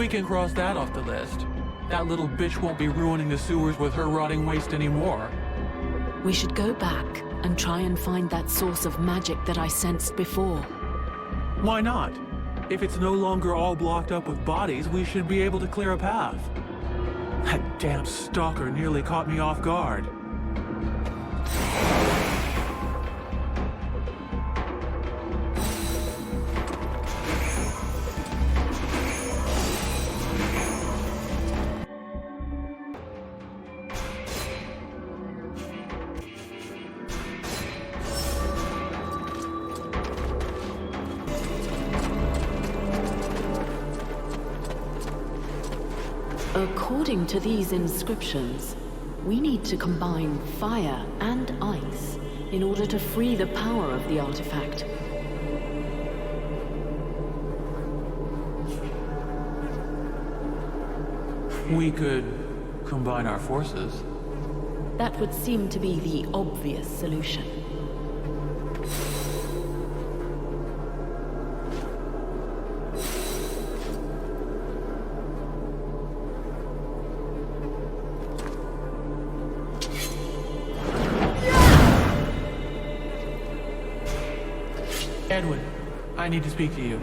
We can cross that off the list. That little bitch won't be ruining the sewers with her rotting waste anymore. We should go back and try and find that source of magic that I sensed before. Why not? If it's no longer all blocked up with bodies, we should be able to clear a path. That damn stalker nearly caught me off guard. According to these inscriptions, we need to combine fire and ice in order to free the power of the artifact. We could combine our forces. That would seem to be the obvious solution. Edwin, I need to speak to you.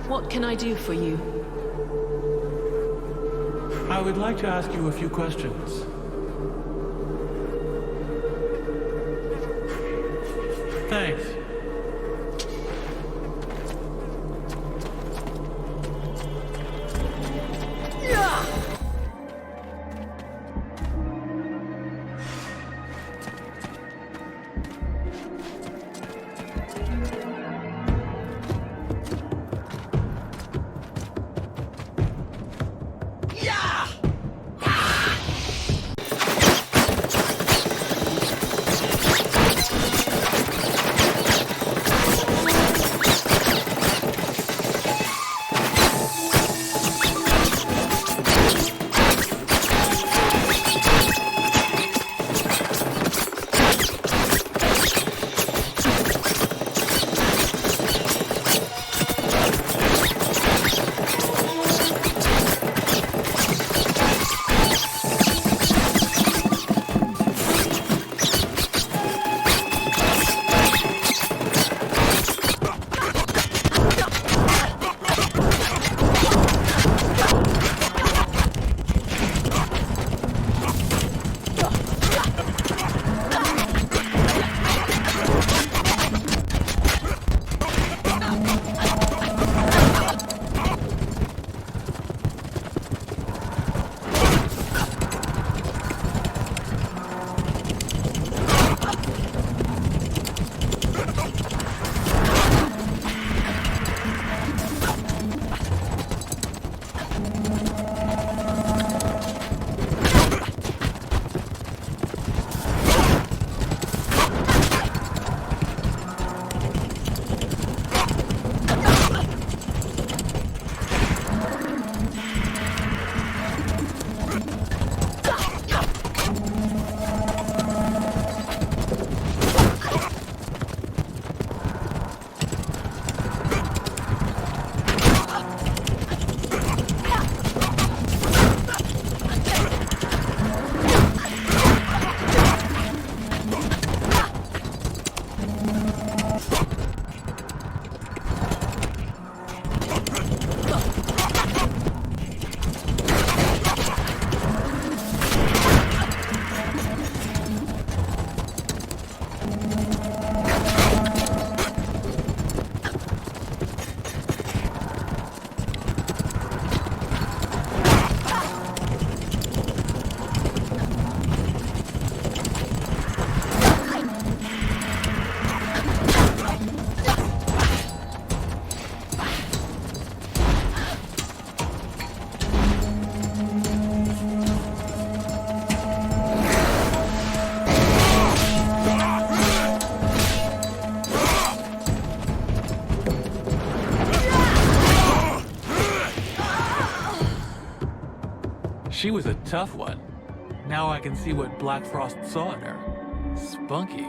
What can I do for you? I would like to ask you a few questions. Thanks. She was a tough one. Now I can see what Black Frost saw in her. Spunky.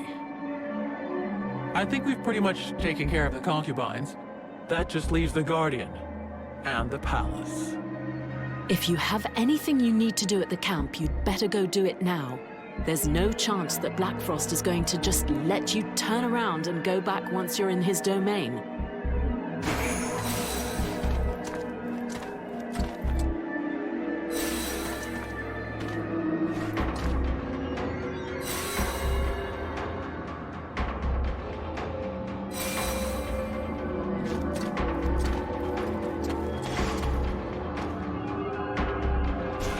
I think we've pretty much taken care of the concubines. That just leaves the Guardian. And the palace. If you have anything you need to do at the camp, you'd better go do it now. There's no chance that Black Frost is going to just let you turn around and go back once you're in his domain.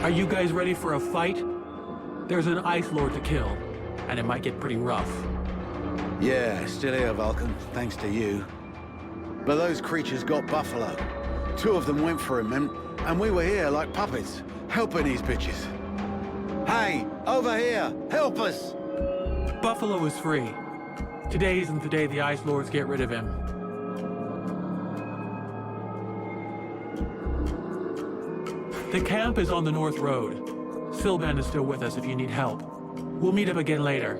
Are you guys ready for a fight? There's an Ice Lord to kill, and it might get pretty rough. Yeah, still here, Vulcan, thanks to you. But those creatures got Buffalo. 2 of them went for him, and we were here like puppets, helping these bitches. Hey, over here, help us! Buffalo is free. Today isn't the day the Ice Lords get rid of him. The camp is on the North Road. Sylvan is still with us if you need help. We'll meet up again later.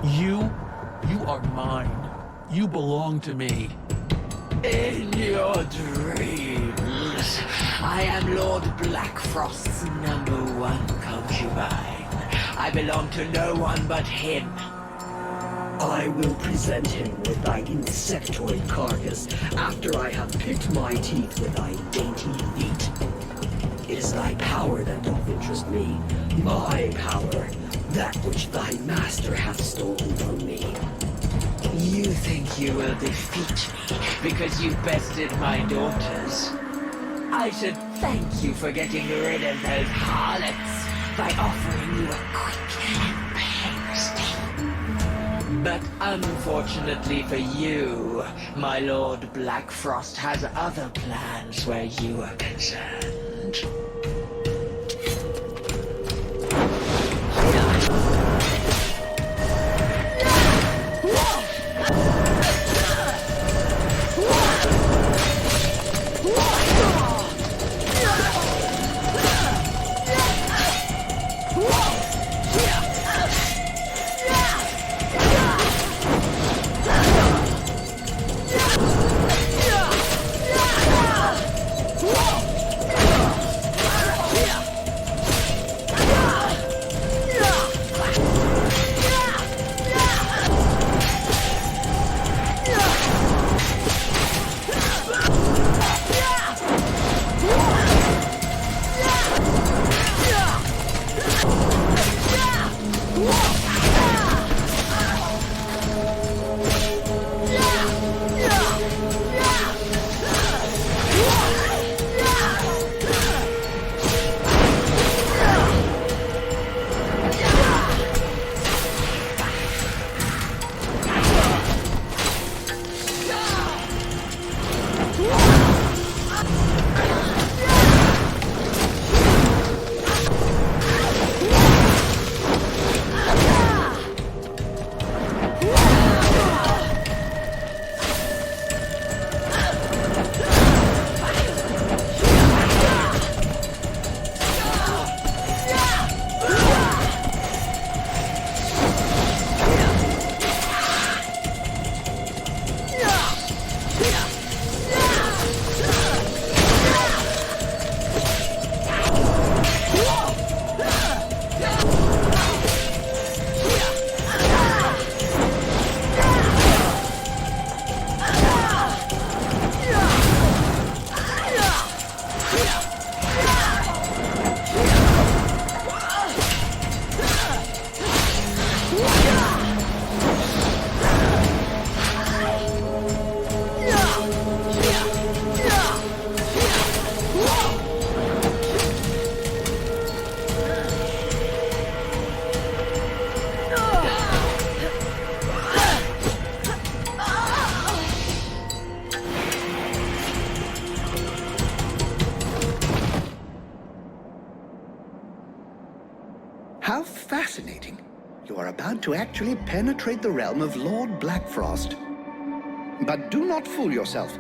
You are mine. You belong to me. In your dreams, I am Lord Blackfrost's #1 concubine. I belong to no one but him. I will present him with thy insectoid carcass after I have picked my teeth with thy dainty feet. It is thy power that doth interest me, my power, that which thy master hath stolen from me. You think you will defeat me because you bested my daughters? I should thank you for getting rid of those harlots by offering you a quick campaign stake. But unfortunately for you, my Lord Blackfrost has other plans where you are concerned. How fascinating. You are about to actually penetrate the realm of Lord Blackfrost. But do not fool yourself.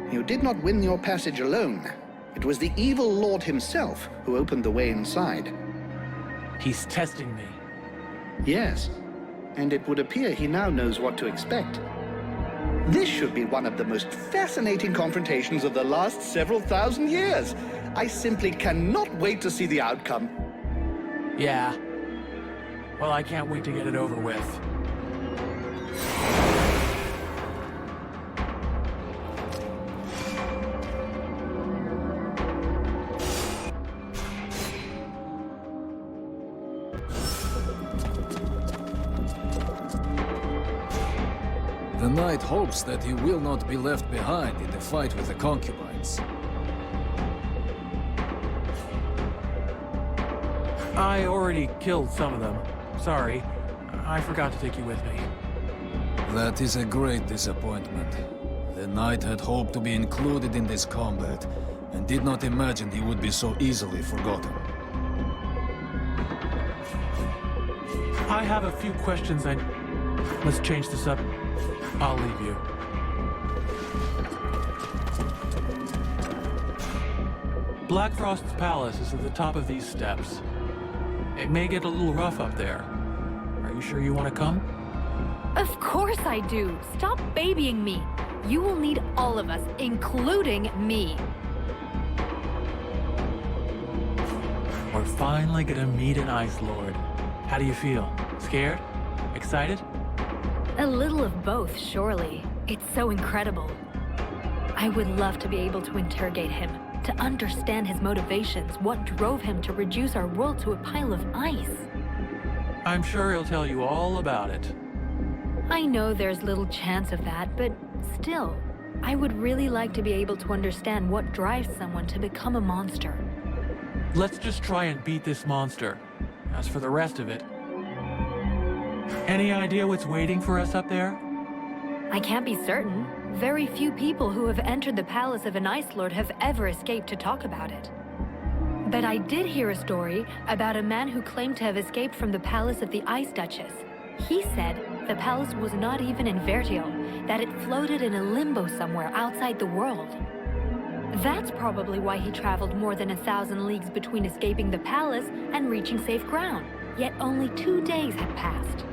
You did not win your passage alone. It was the evil lord himself who opened the way inside. He's testing me. Yes, and it would appear he now knows what to expect. This should be one of the most fascinating confrontations of the last several thousand years. I simply cannot wait to see the outcome. Yeah. Well, I can't wait to get it over with. The knight hopes that he will not be left behind in the fight with the concubines. I already killed some of them. Sorry. I forgot to take you with me. That is a great disappointment. The knight had hoped to be included in this combat, and did not imagine he would be so easily forgotten. I have a few questions Let's change this up. I'll leave you. Blackfrost's palace is at the top of these steps. It may get a little rough up there. Are you sure you want to come? Of course I do. Stop babying me. You will need all of us, including me. We're finally gonna meet an Ice Lord. How do you feel? Scared? Excited? A little of both, surely. It's so incredible. I would love to be able to interrogate him, to understand his motivations, what drove him to reduce our world to a pile of ice. I'm sure he'll tell you all about it. I know there's little chance of that, but still, I would really like to be able to understand what drives someone to become a monster. Let's just try and beat this monster. As for the rest of it... Any idea what's waiting for us up there? I can't be certain. Very few people who have entered the palace of an Ice Lord have ever escaped to talk about it. But I did hear a story about a man who claimed to have escaped from the palace of the Ice Duchess. He said the palace was not even in Vertiel, that it floated in a limbo somewhere outside the world. That's probably why he traveled more than 1,000 leagues between escaping the palace and reaching safe ground. Yet only 2 days had passed.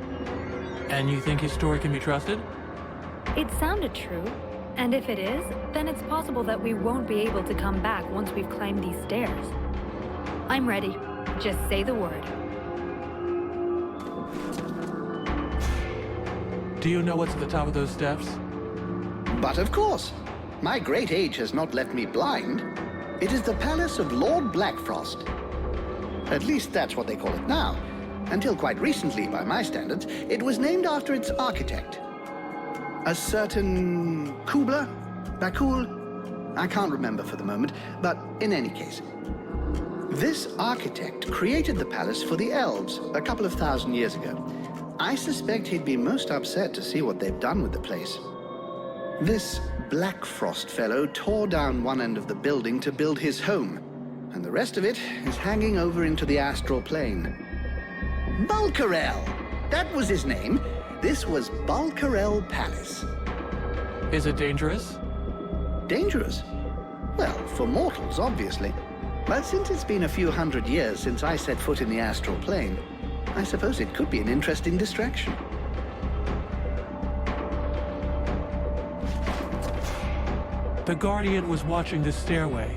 And you think his story can be trusted? It sounded true. And if it is, then it's possible that we won't be able to come back once we've climbed these stairs. I'm ready. Just say the word. Do you know what's at the top of those steps? But of course, my great age has not left me blind. It is the palace of Lord Blackfrost. At least that's what they call it now. Until quite recently, by my standards, it was named after its architect. A certain Kubla? Bakul? I can't remember for the moment, but in any case. This architect created the palace for the elves a couple of thousand years ago. I suspect he'd be most upset to see what they've done with the place. This Blackfrost fellow tore down one end of the building to build his home, and the rest of it is hanging over into the astral plane. Bulkarel! That was his name. This was Bulkarel Palace. Is it dangerous? Dangerous? Well, for mortals, obviously. But since it's been a few hundred years since I set foot in the astral plane, I suppose it could be an interesting distraction. The Guardian was watching this stairway.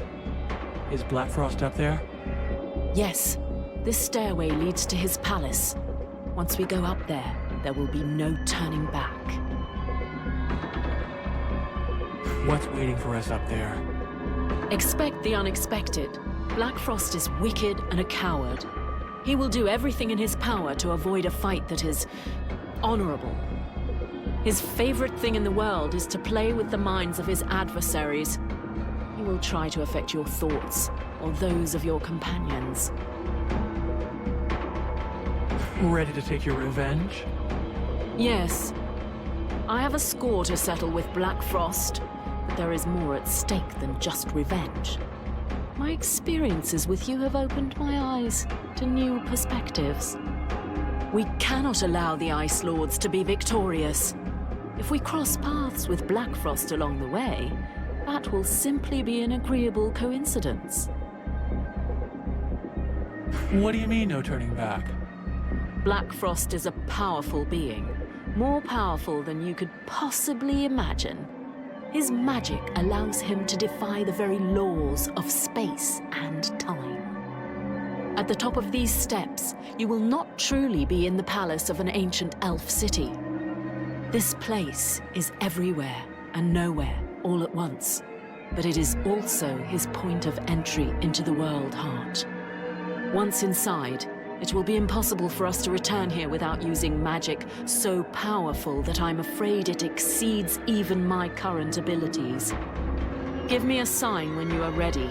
Is Blackfrost up there? Yes, this stairway leads to his palace. Once we go up there, there will be no turning back. What's waiting for us up there? Expect the unexpected. Blackfrost is wicked and a coward. He will do everything in his power to avoid a fight that is honorable. His favorite thing in the world is to play with the minds of his adversaries. He will try to affect your thoughts or those of your companions. Ready to take your revenge? Yes. I have a score to settle with Blackfrost, but there is more at stake than just revenge. My experiences with you have opened my eyes to new perspectives. We cannot allow the Ice Lords to be victorious. If we cross paths with Blackfrost along the way, that will simply be an agreeable coincidence. What do you mean, no turning back? Black Frost is a powerful being, more powerful than you could possibly imagine. His magic allows him to defy the very laws of space and time. At the top of these steps, you will not truly be in the palace of an ancient elf city. This place is everywhere and nowhere all at once, but it is also his point of entry into the world heart. Once inside, it will be impossible for us to return here without using magic so powerful that I'm afraid it exceeds even my current abilities. Give me a sign when you are ready.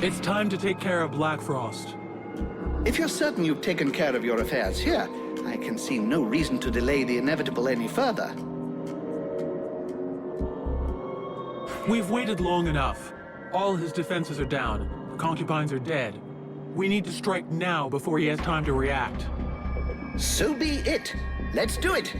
It's time to take care of Black Frost. If you're certain you've taken care of your affairs here, I can see no reason to delay the inevitable any further. We've waited long enough. All his defenses are down. The concubines are dead. We need to strike now before he has time to react. So be it. Let's do it.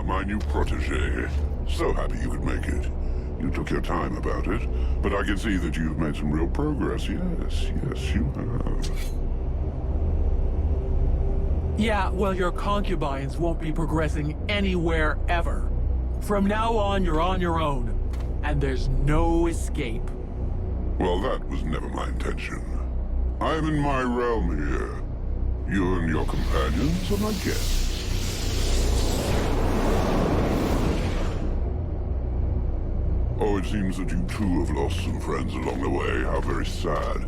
My new protege. So happy you could make it. You took your time about it, but I can see that you've made some real progress. Yes, you have. Yeah, well, your concubines won't be progressing anywhere ever. From now on, you're on your own, and there's no escape. Well, that was never my intention. I am in my realm here. You and your companions are my guests. Oh, it seems that you too have lost some friends along the way. How very sad.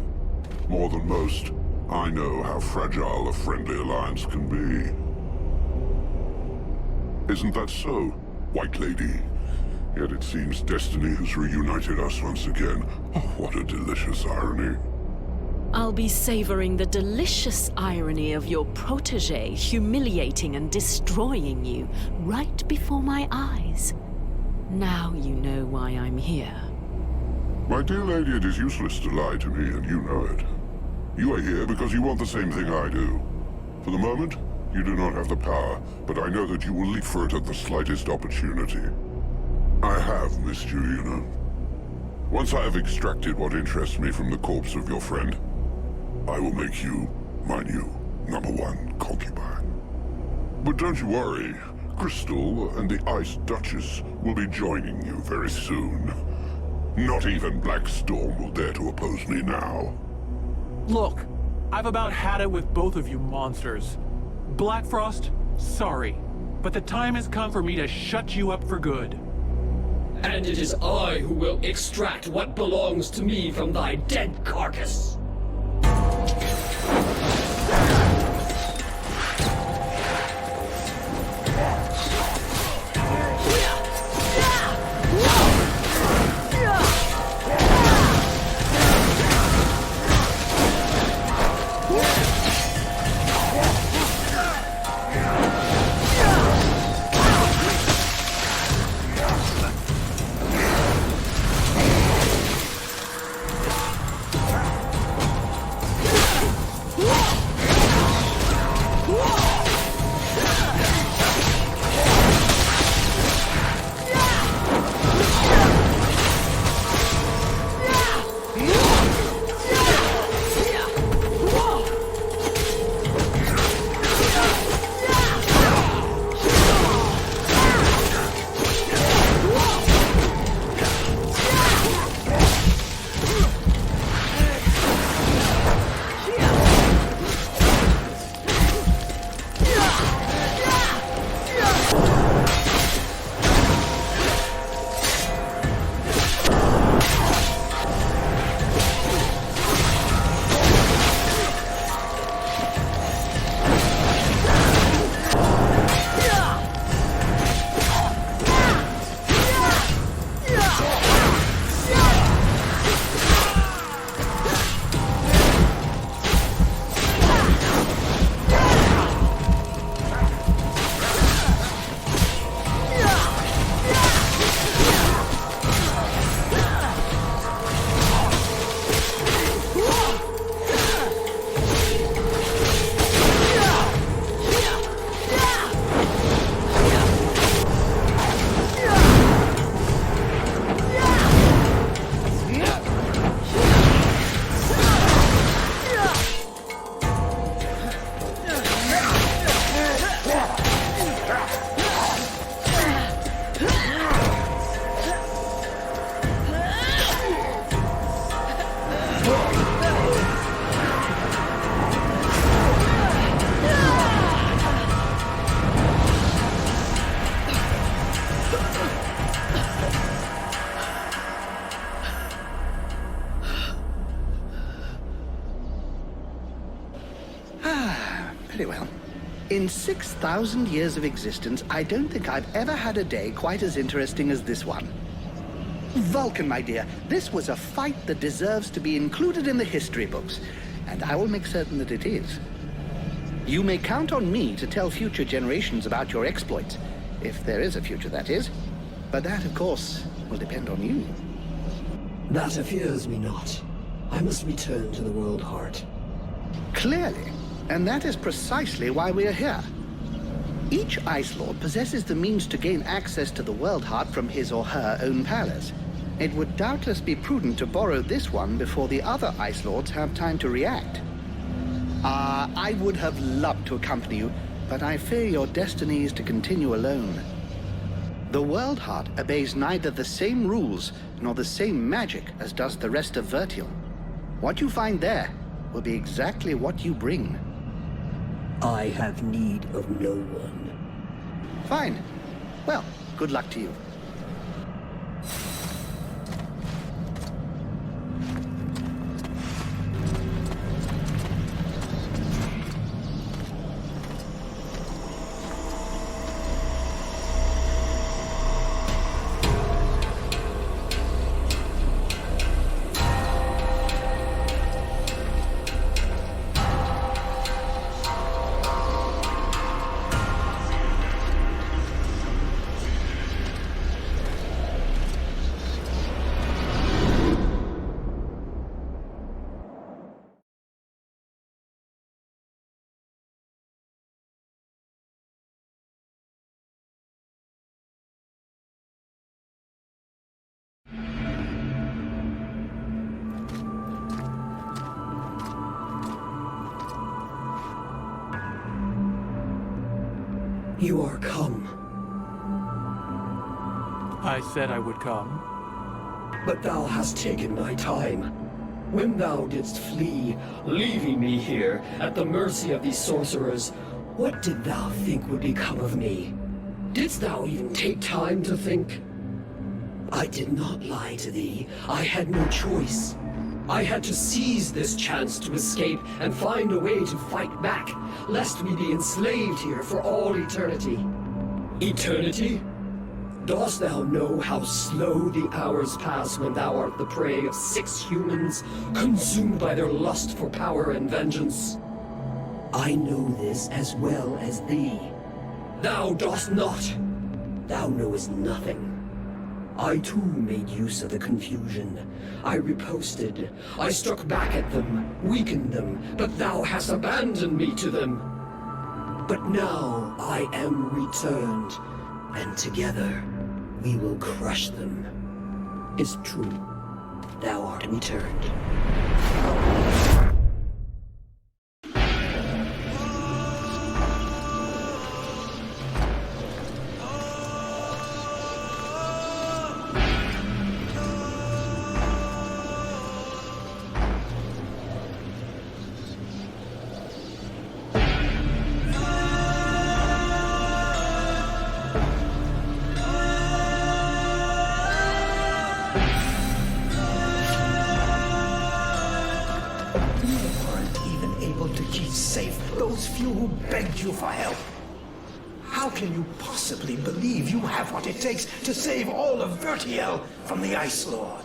More than most, I know how fragile a friendly alliance can be. Isn't that so, White Lady? Yet it seems destiny has reunited us once again. Oh, what a delicious irony. I'll be savoring the delicious irony of your protege humiliating and destroying you right before my eyes. Now you know why I'm here. My dear lady, it is useless to lie to me, and you know it. You are here because you want the same thing I do. For the moment, you do not have the power, but I know that you will leap for it at the slightest opportunity. I have missed you, you know. Once I have extracted what interests me from the corpse of your friend, I will make you my new #1 concubine. But don't you worry. Crystal and the Ice Duchess will be joining you very soon. Not even Black Storm will dare to oppose me now. Look, I've about had it with both of you monsters. Black Frost, sorry, but the time has come for me to shut you up for good. And it is I who will extract what belongs to me from thy dead carcass. Very well. In 6,000 years of existence, I don't think I've ever had a day quite as interesting as this one. Vulcan, my dear, this was a fight that deserves to be included in the history books, and I will make certain that it is. You may count on me to tell future generations about your exploits, if there is a future, that is. But that, of course, will depend on you. That fears me not. I must return to the World Heart. Clearly, and that is precisely why we are here. Each Ice Lord possesses the means to gain access to the World Heart from his or her own palace. It would doubtless be prudent to borrow this one before the other Ice Lords have time to react. I would have loved to accompany you, but I fear your destiny is to continue alone. The World Heart obeys neither the same rules nor the same magic as does the rest of Vertiel. What you find there will be exactly what you bring. I have need of no one. Fine. Well, good luck to you. You are come. I said I would come. But thou hast taken my time. When thou didst flee, leaving me here at the mercy of these sorcerers, what did thou think would become of me? Didst thou even take time to think? I did not lie to thee. I had no choice. I had to seize this chance to escape and find a way to fight back, lest we be enslaved here for all eternity. Eternity? Dost thou know how slow the hours pass when thou art the prey of 6 humans, consumed by their lust for power and vengeance? I know this as well as thee. Thou dost not. Thou knowest nothing. I too made use of the confusion. I riposted. I struck back at them, weakened them, but thou hast abandoned me to them. But now I am returned, and together we will crush them. It's true. Thou art returned. Begged you for help. How can you possibly believe you have what it takes to save all of Vertiel from the Ice Lord?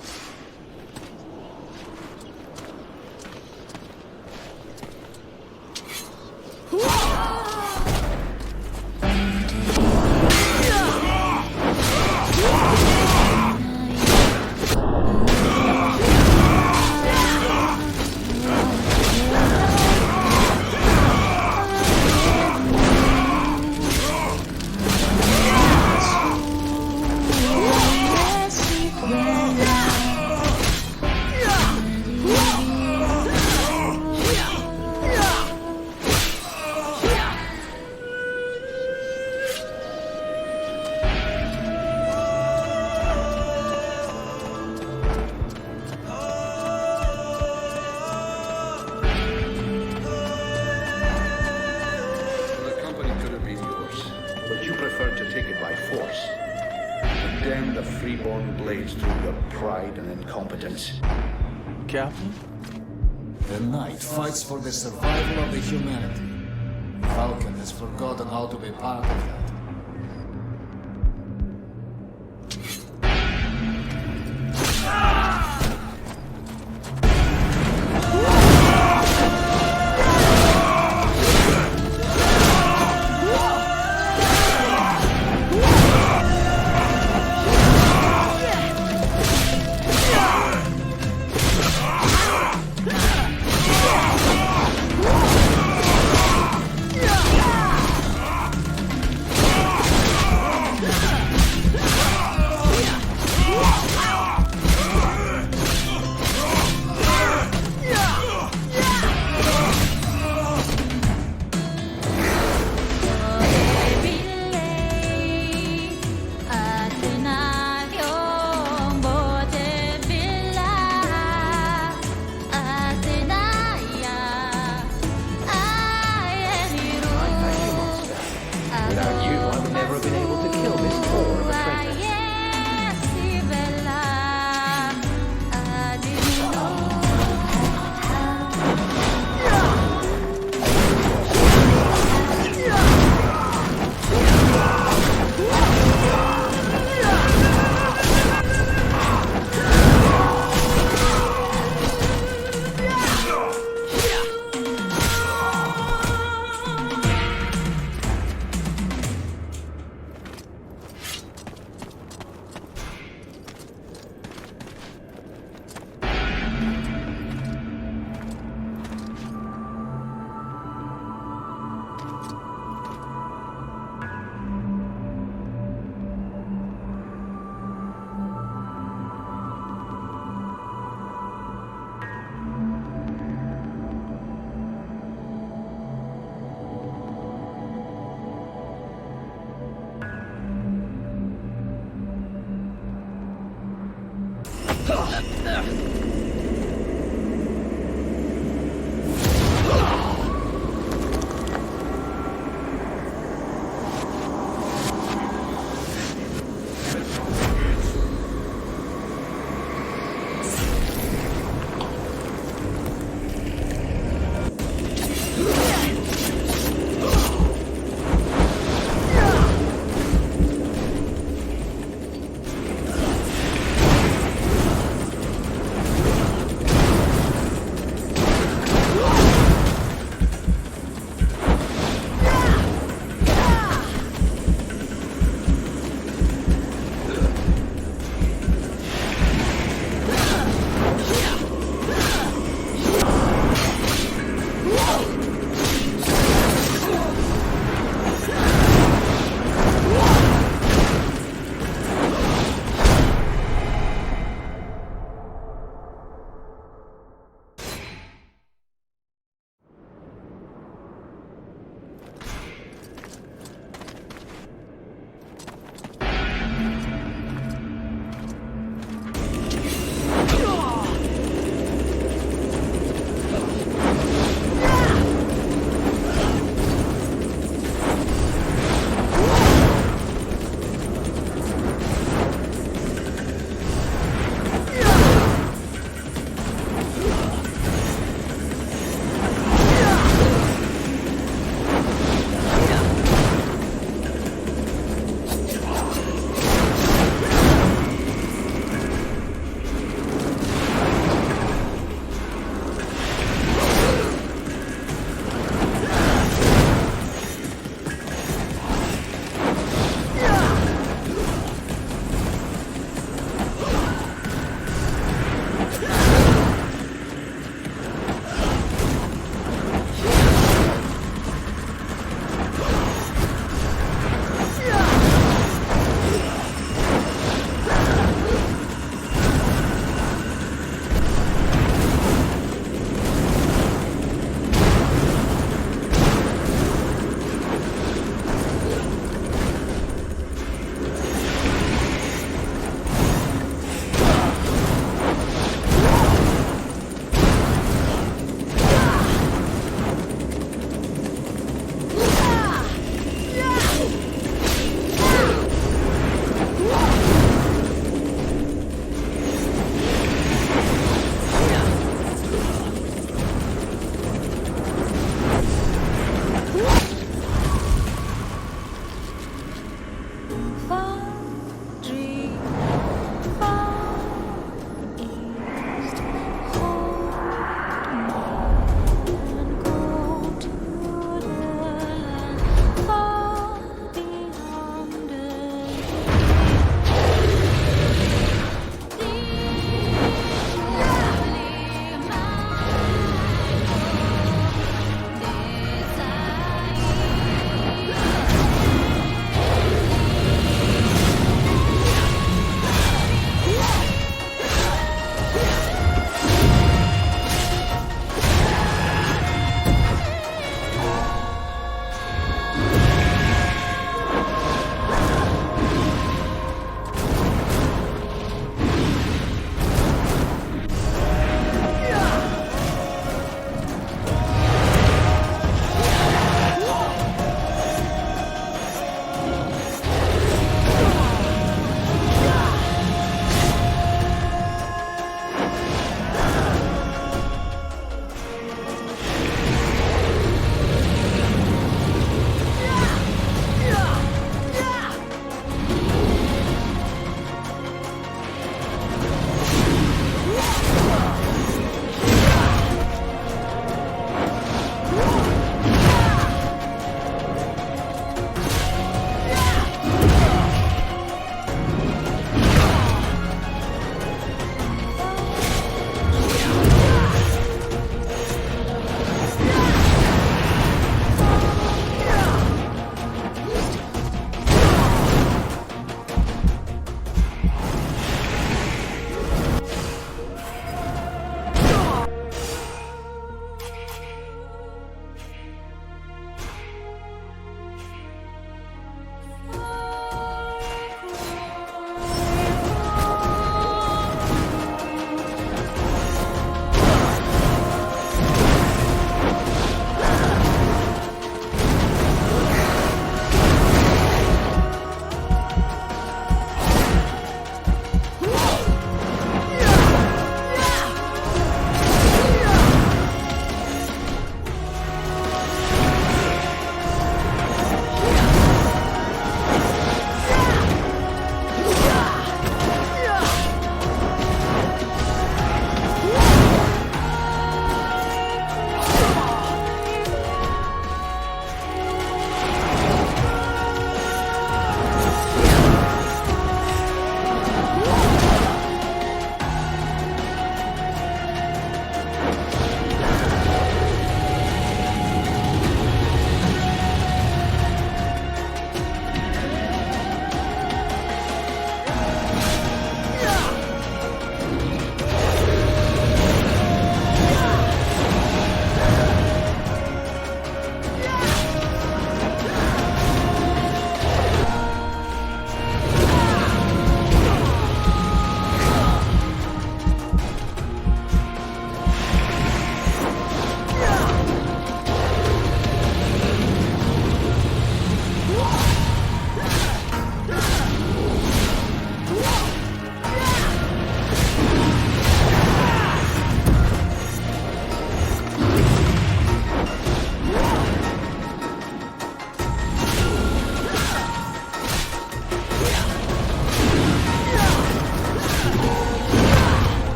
Condemn the Freeborn Blades through your pride and incompetence. Captain? The Knight fights for the survival of the humanity. Vulcan has forgotten how to be part of that. Without you, I would never have been able to kill this poor of a princess.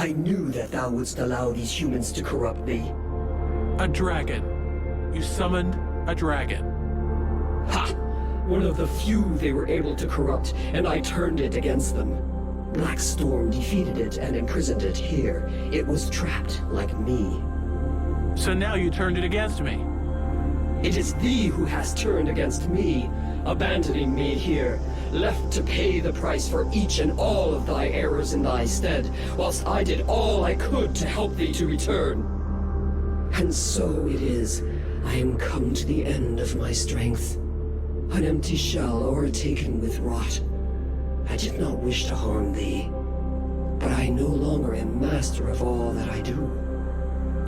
I knew that thou wouldst allow these humans to corrupt me. A dragon. You summoned a dragon. Ha! One of the few they were able to corrupt, and I turned it against them. Black Storm defeated it and imprisoned it here. It was trapped like me. So now you turned it against me. It is thee who has turned against me, abandoning me here, left to pay the price for each and all of thy errors in thy stead, whilst I did all I could to help thee to return. And so it is, I am come to the end of my strength. An empty shell o'ertaken with rot. I did not wish to harm thee, but I no longer am master of all that I do.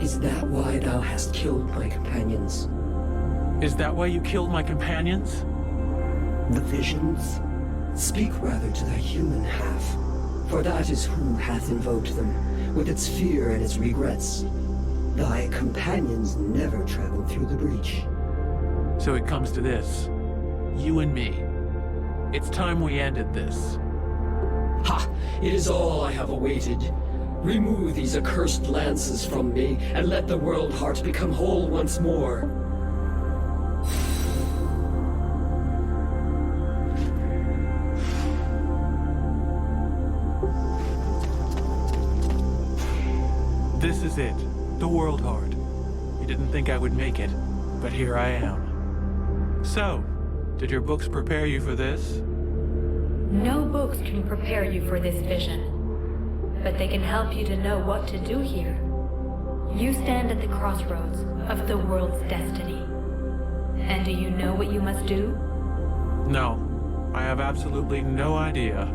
Is that why thou hast killed my companions? Is that why you killed my companions? The visions? Speak rather to thy human half, for that is who hath invoked them, with its fear and its regrets. Thy companions never traveled through the breach. So it comes to this. You and me. It's time we ended this. Ha! It is all I have awaited. Remove these accursed lances from me, and let the world heart become whole once more. This is it. The world heart. You didn't think I would make it, but here I am. So, did your books prepare you for this? No books can prepare you for this vision, but they can help you to know what to do here. You stand at the crossroads of the world's destiny. And do you know what you must do? No. I have absolutely no idea.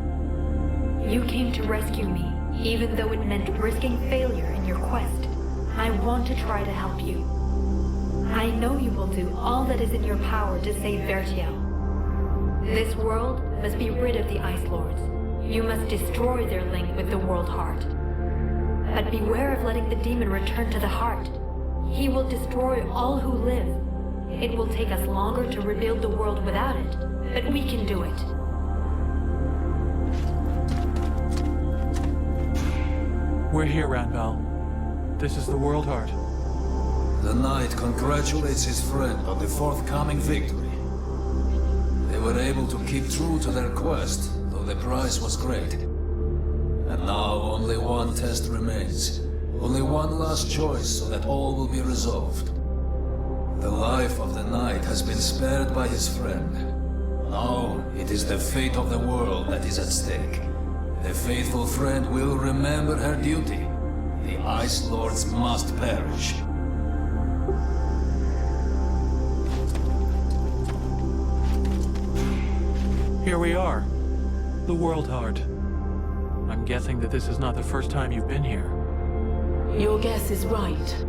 You came to rescue me, even though it meant risking failure in your quest. I want to try to help you. I know you will do all that is in your power to save Vertiel. This world must be rid of the Ice Lords. You must destroy their link with the World Heart. But beware of letting the demon return to the heart. He will destroy all who live. It will take us longer to rebuild the world without it, but we can do it. We're here, Ranval. This is the World Heart. The knight congratulates his friend on the forthcoming victory. They were able to keep true to their quest, though the price was great. And now only one test remains. Only one last choice so that all will be resolved. The life of the knight has been spared by his friend. Now it is the fate of the world that is at stake. The faithful friend will remember her duty. The Ice Lords must perish. Here we are. The World Heart. I'm guessing that this is not the first time you've been here. Your guess is right.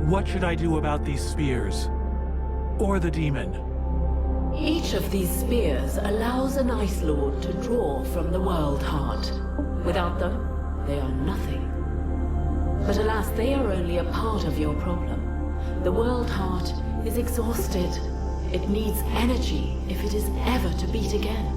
What should I do about these spears? Or the demon? Each of these spears allows an Ice Lord to draw from the World Heart. Without them, they are nothing. But alas, they are only a part of your problem. The World Heart is exhausted. It needs energy if it is ever to beat again.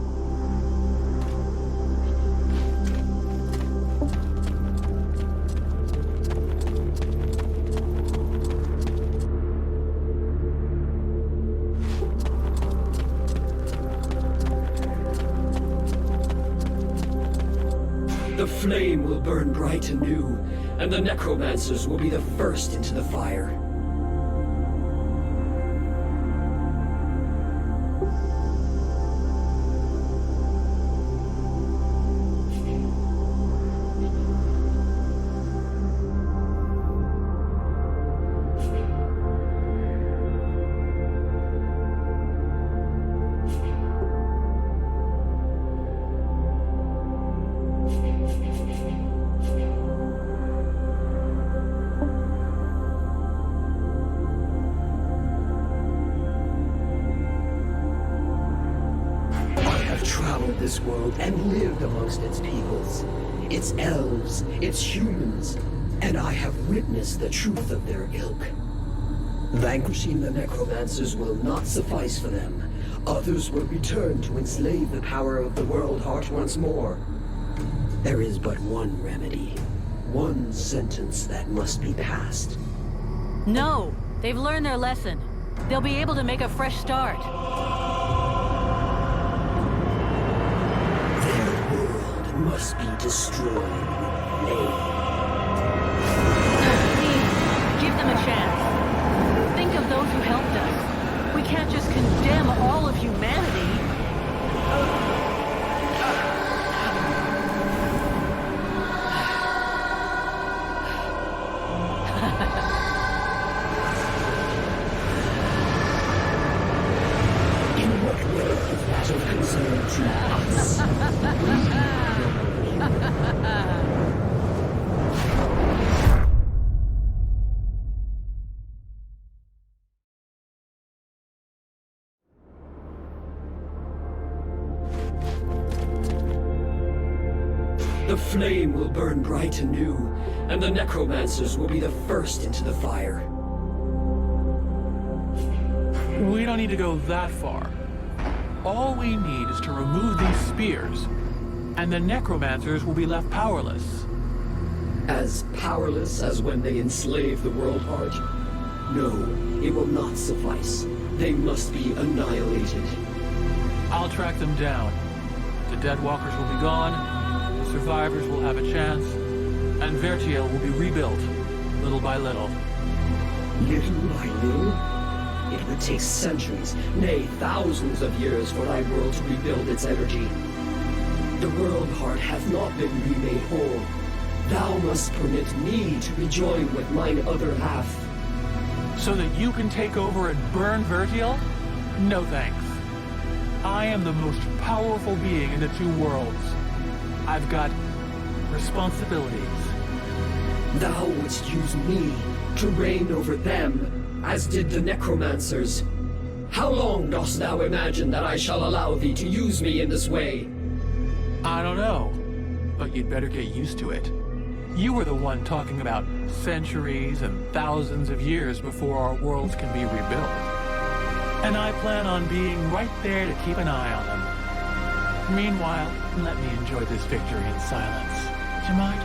The flame will burn bright and new, and the necromancers will be the first into the fire. This world and lived amongst its peoples, its elves, its humans, and I have witnessed the truth of their ilk. Vanquishing the necromancers will not suffice for them. Others will return to enslave the power of the World Heart once more. There is but one remedy. one sentence that must be passed. No, they've learned their lesson. They'll be able to make a fresh start. Their world must be destroyed with flame. Please, give them a chance. Think of those who helped us. We can't just condemn all of humanity. The flame will burn bright anew, and the necromancers will be the first into the fire. We don't need to go that far. All we need is to remove these spears, and the necromancers will be left powerless. As powerless as when they enslave the world heart? No, it will not suffice. They must be annihilated. I'll track them down. The Deadwalkers will be gone, the survivors will have a chance, and Vertiel will be rebuilt, little by little. Little by little? It would take centuries, nay, thousands of years for thy world to rebuild its energy. The world heart hath not been remade whole. Thou must permit me to rejoin with mine other half. So that you can take over and burn Vertiel? No thanks. I am the most powerful being in the two worlds. I've got responsibilities. Thou wouldst use me to reign over them, as did the necromancers. How long dost thou imagine that I shall allow thee to use me in this way? I don't know, but you'd better get used to it. You were the one talking about centuries and thousands of years before our worlds can be rebuilt. And I plan on being right there to keep an eye on them. Meanwhile, let me enjoy this victory in silence. Do you mind?